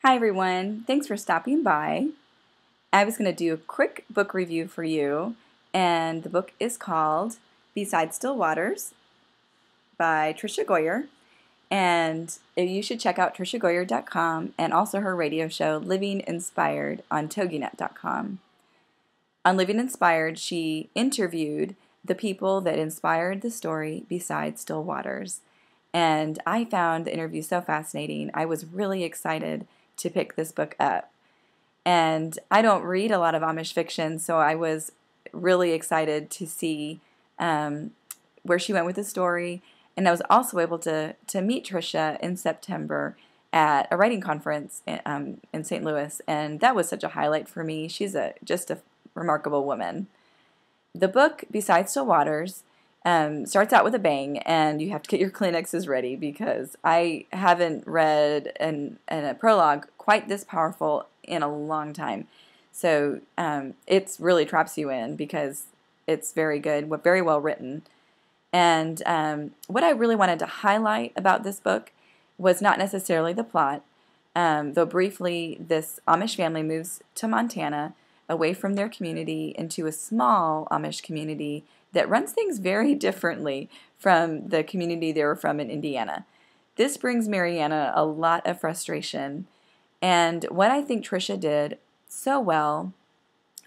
Hi everyone, thanks for stopping by. I was going to do a quick book review for you, and the book is called Beside Still Waters by Tricia Goyer, and you should check out triciagoyer.com and also her radio show Living Inspired on toginet.com. On Living Inspired, she interviewed the people that inspired the story Beside Still Waters, and I found the interview so fascinating. I was really excited to pick this book up. And I don't read a lot of Amish fiction, so I was really excited to see where she went with the story. And I was also able to meet Tricia in September at a writing conference in St. Louis, and that was such a highlight for me. She's just a remarkable woman. The book, Beside Still Waters, starts out with a bang, and you have to get your Kleenexes ready because I haven't read a prologue quite this powerful in a long time. So it's really traps you in because it's very good, very well written. And what I really wanted to highlight about this book was not necessarily the plot, though briefly this Amish family moves to Montana away from their community into a small Amish community that runs things very differently from the community they were from in Indiana. This brings Mariana a lot of frustration, and what I think Tricia did so well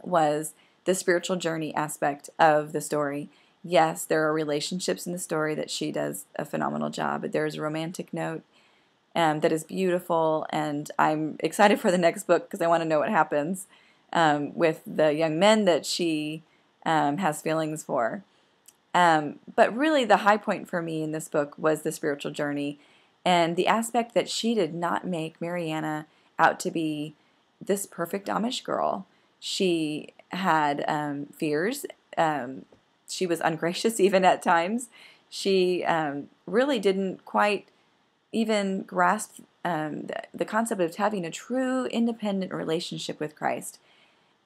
was the spiritual journey aspect of the story. Yes, there are relationships in the story that she does a phenomenal job, but there's a romantic note that is beautiful, and I'm excited for the next book because I want to know what happens with the young men that she has feelings for. But really the high point for me in this book was the spiritual journey and the aspect that she did not make Mariana out to be this perfect Amish girl. She had fears. She was ungracious even at times. She really didn't quite even grasp the concept of having a true independent relationship with Christ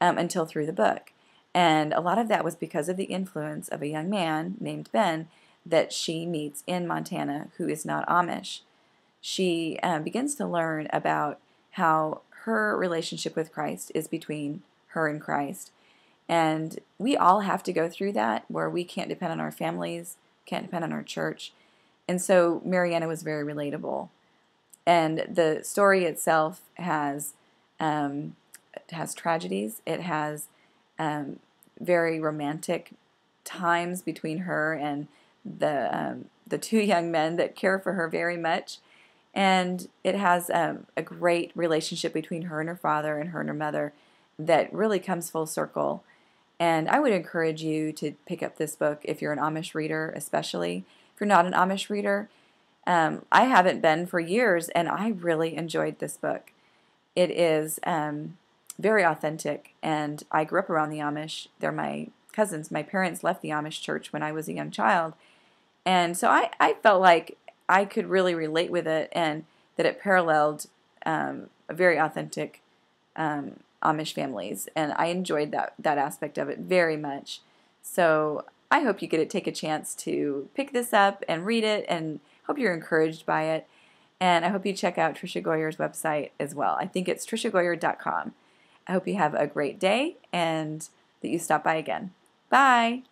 until through the book. And a lot of that was because of the influence of a young man named Ben that she meets in Montana who is not Amish. She begins to learn about how her relationship with Christ is between her and Christ. And we all have to go through that where we can't depend on our families, can't depend on our church. And so Mariana was very relatable. And the story itself has tragedies. It has very romantic times between her and the two young men that care for her very much. And it has a great relationship between her and her father and her and her mother that really comes full circle. And I would encourage you to pick up this book if you're an Amish reader, especially. If you're not an Amish reader, I haven't been for years, and I really enjoyed this book. It is very authentic, and I grew up around the Amish. They're my cousins. My parents left the Amish church when I was a young child, and so I felt like I could really relate with it, and that it paralleled a very authentic Amish families, and I enjoyed that aspect of it very much. So I hope you get to take a chance to pick this up and read it, and hope you're encouraged by it. And I hope you check out Tricia Goyer's website as well. I think it's triciagoyer.com. I hope you have a great day and that you stop by again. Bye!